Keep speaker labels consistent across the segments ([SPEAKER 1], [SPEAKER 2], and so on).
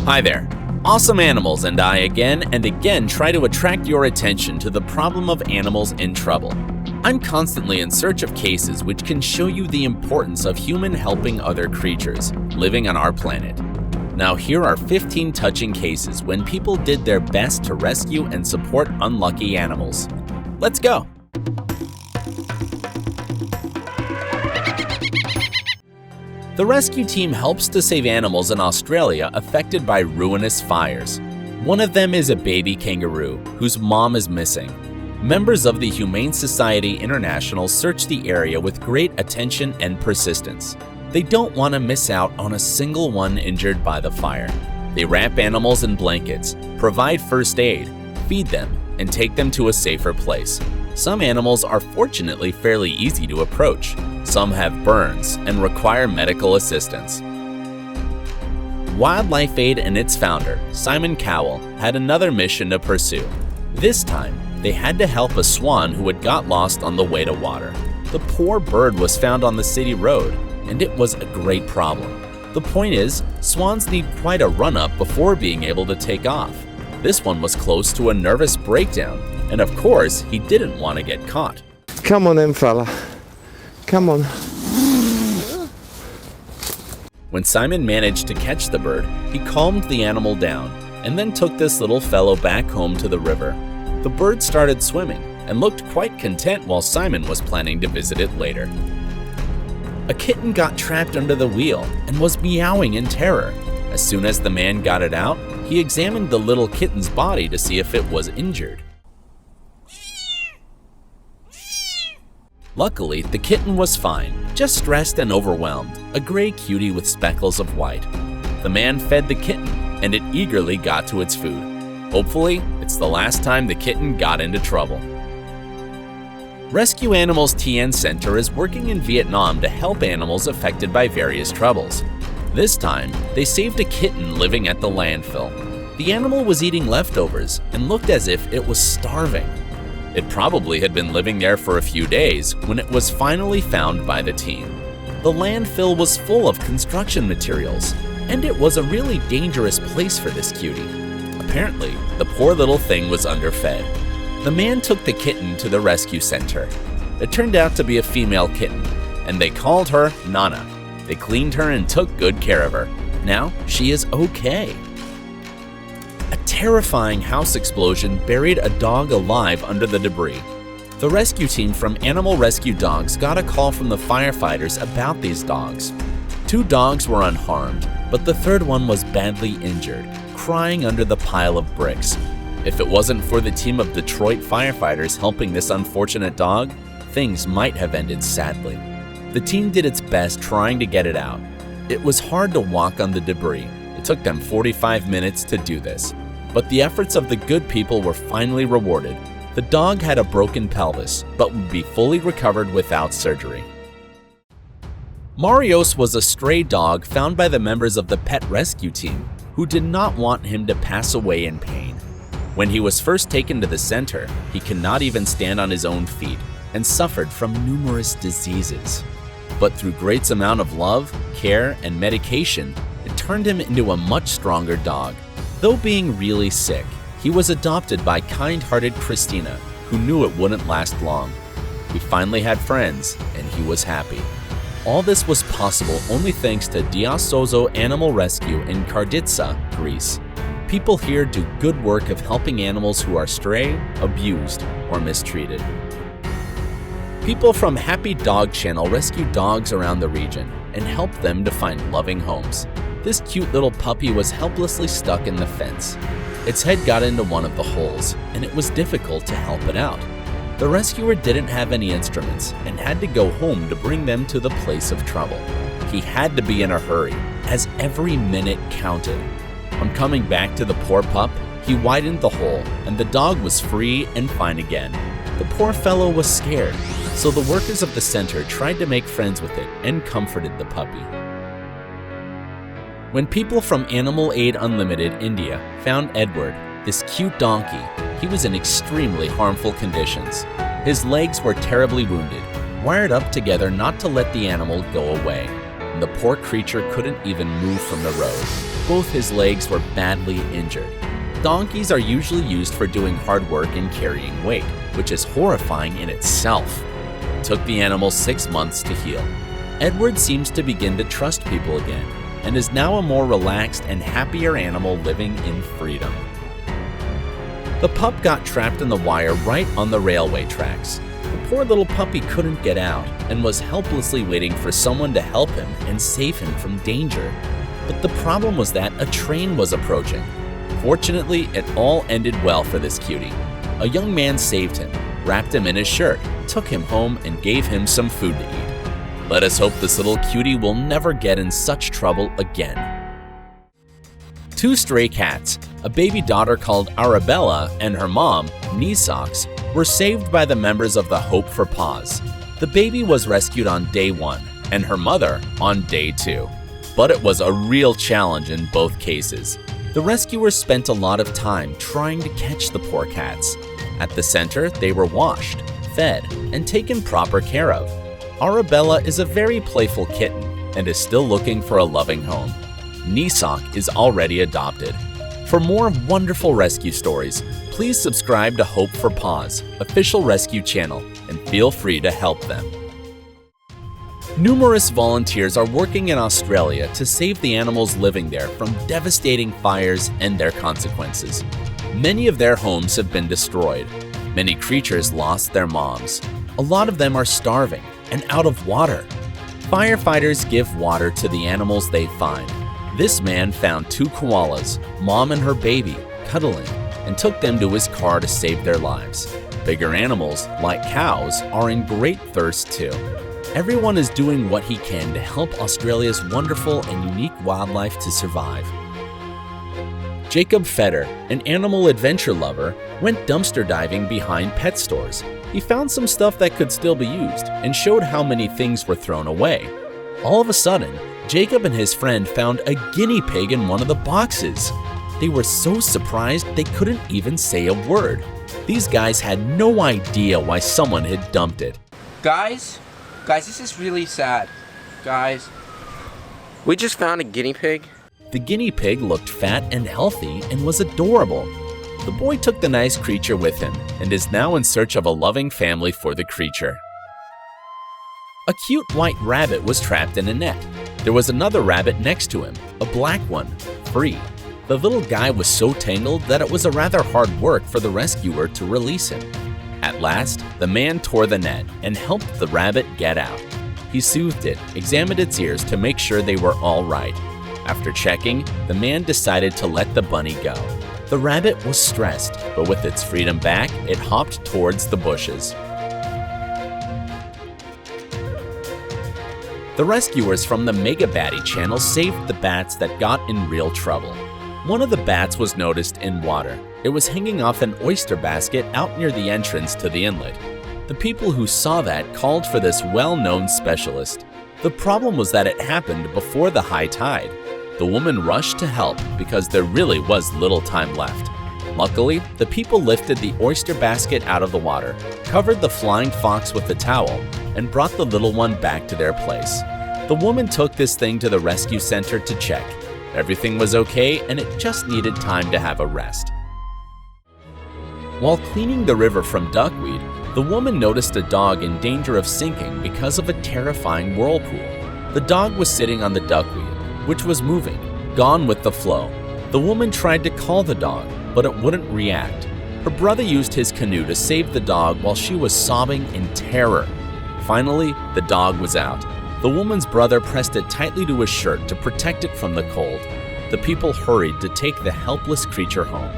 [SPEAKER 1] Hi there. Awesome Animals and I again and again try to attract your attention to the problem of animals in trouble. I'm constantly in search of cases which can show you the importance of human helping other creatures living on our planet. Now here are 15 touching cases when people did their best to rescue and support unlucky animals. Let's go! The rescue team helps to save animals in Australia affected by ruinous fires. One of them is a baby kangaroo whose mom is missing. Members of the Humane Society International search the area with great attention and persistence. They don't want to miss out on a single one injured by the fire. They wrap animals in blankets, provide first aid, feed them, and take them to a safer place. Some animals are fortunately fairly easy to approach. Some have burns and require medical assistance. Wildlife Aid and its founder, Simon Cowell, had another mission to pursue. This time, they had to help a swan who had got lost on the way to water. The poor bird was found on the city road, and it was a great problem. The point is, swans need quite a run-up before being able to take off. This one was close to a nervous breakdown, and of course, he didn't want to get caught.
[SPEAKER 2] Come on then, fella. Come on.
[SPEAKER 1] When Simon managed to catch the bird, he calmed the animal down and then took this little fellow back home to the river. The bird started swimming and looked quite content while Simon was planning to visit it later. A kitten got trapped under the wheel and was meowing in terror. As soon as the man got it out, he examined the little kitten's body to see if it was injured. Luckily, the kitten was fine, just stressed and overwhelmed, a gray cutie with speckles of white. The man fed the kitten, and it eagerly got to its food. Hopefully, it's the last time the kitten got into trouble. Rescue Animals TN Center is working in Vietnam to help animals affected by various troubles. This time, they saved a kitten living at the landfill. The animal was eating leftovers and looked as if it was starving. It probably had been living there for a few days when it was finally found by the team. The landfill was full of construction materials, and it was a really dangerous place for this cutie. Apparently, the poor little thing was underfed. The man took the kitten to the rescue center. It turned out to be a female kitten, and they called her Nana. They cleaned her and took good care of her. Now, she is okay. A terrifying house explosion buried a dog alive under the debris. The rescue team from Animal Rescue Dogs got a call from the firefighters about these dogs. 2 dogs were unharmed, but the third one was badly injured, crying under the pile of bricks. If it wasn't for the team of Detroit firefighters helping this unfortunate dog, things might have ended sadly. The team did its best trying to get it out. It was hard to walk on the debris. It took them 45 minutes to do this. But the efforts of the good people were finally rewarded. The dog had a broken pelvis, but would be fully recovered without surgery. Marios was a stray dog found by the members of the pet rescue team, who did not want him to pass away in pain. When he was first taken to the center, he could not even stand on his own feet and suffered from numerous diseases. But through great amount of love, care, and medication, it turned him into a much stronger dog. Though being really sick, he was adopted by kind-hearted Christina, who knew it wouldn't last long. He finally had friends, and he was happy. All this was possible only thanks to Diasozo Animal Rescue in Karditsa, Greece. People here do good work of helping animals who are stray, abused, or mistreated. People from Happy Dog Channel rescue dogs around the region and help them to find loving homes. This cute little puppy was helplessly stuck in the fence. Its head got into one of the holes, and it was difficult to help it out. The rescuer didn't have any instruments and had to go home to bring them to the place of trouble. He had to be in a hurry, as every minute counted. On coming back to the poor pup, he widened the hole, and the dog was free and fine again. The poor fellow was scared, so the workers of the center tried to make friends with it and comforted the puppy. When people from Animal Aid Unlimited India found Edward, this cute donkey, he was in extremely harmful conditions. His legs were terribly wounded, wired up together not to let the animal go away. And the poor creature couldn't even move from the road. Both his legs were badly injured. Donkeys are usually used for doing hard work and carrying weight, which is horrifying in itself. It took the animal 6 months to heal. Edward seems to begin to trust people again, and is now a more relaxed and happier animal living in freedom. The pup got trapped in the wire right on the railway tracks. The poor little puppy couldn't get out and was helplessly waiting for someone to help him and save him from danger. But the problem was that a train was approaching. Fortunately, it all ended well for this cutie. A young man saved him, wrapped him in his shirt, took him home, and gave him some food to eat. Let us hope this little cutie will never get in such trouble again. 2 stray cats, a baby daughter called Arabella and her mom, Knee Socks, were saved by the members of the Hope for Paws. The baby was rescued on day 1 and her mother on day 2. But it was a real challenge in both cases. The rescuers spent a lot of time trying to catch the poor cats. At the center, they were washed, fed, and taken proper care of. Arabella is a very playful kitten and is still looking for a loving home. Knee Sock is already adopted. For more wonderful rescue stories, please subscribe to Hope for Paws, official rescue channel, and feel free to help them. Numerous volunteers are working in Australia to save the animals living there from devastating fires and their consequences. Many of their homes have been destroyed. Many creatures lost their moms. A lot of them are starving and out of water. Firefighters give water to the animals they find. This man found 2 koalas, mom and her baby, cuddling, and took them to his car to save their lives. Bigger animals, like cows, are in great thirst too. Everyone is doing what he can to help Australia's wonderful and unique wildlife to survive. Jacob Feder, an animal adventure lover, went dumpster diving behind pet stores. He found some stuff that could still be used and showed how many things were thrown away. All of a sudden, Jacob and his friend found a guinea pig in one of the boxes. They were so surprised they couldn't even say a word. These guys had no idea why someone had dumped it.
[SPEAKER 3] Guys, this is really sad. Guys, we just found a guinea pig.
[SPEAKER 1] The guinea pig looked fat and healthy and was adorable. The boy took the nice creature with him and is now in search of a loving family for the creature. A cute white rabbit was trapped in a net. There was another rabbit next to him, a black one, free. The little guy was so tangled that it was a rather hard work for the rescuer to release him. At last, the man tore the net and helped the rabbit get out. He soothed it, examined its ears to make sure they were all right. After checking, the man decided to let the bunny go. The rabbit was stressed, but with its freedom back, it hopped towards the bushes. The rescuers from the Mega Batty channel saved the bats that got in real trouble. One of the bats was noticed in water. It was hanging off an oyster basket out near the entrance to the inlet. The people who saw that called for this well-known specialist. The problem was that it happened before the high tide. The woman rushed to help because there really was little time left. Luckily, the people lifted the oyster basket out of the water, covered the flying fox with a towel, and brought the little one back to their place. The woman took this thing to the rescue center to check. Everything was okay, and it just needed time to have a rest. While cleaning the river from duckweed, the woman noticed a dog in danger of sinking because of a terrifying whirlpool. The dog was sitting on the duckweed, which was moving, gone with the flow. The woman tried to call the dog, but it wouldn't react. Her brother used his canoe to save the dog while she was sobbing in terror. Finally, the dog was out. The woman's brother pressed it tightly to his shirt to protect it from the cold. The people hurried to take the helpless creature home.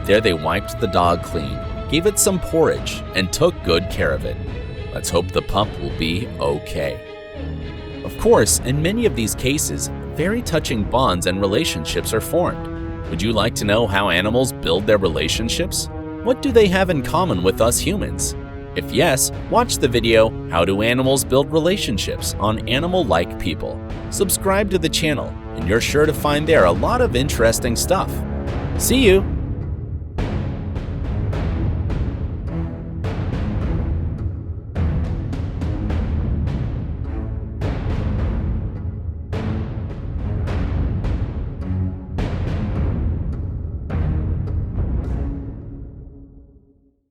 [SPEAKER 1] There they wiped the dog clean, gave it some porridge, and took good care of it. Let's hope the pup will be okay. Of course, in many of these cases, very touching bonds and relationships are formed. Would you like to know how animals build their relationships? What do they have in common with us humans? If yes, watch the video, How Do Animals Build Relationships on Animal Like People. Subscribe to the channel, and you're sure to find there a lot of interesting stuff. See you!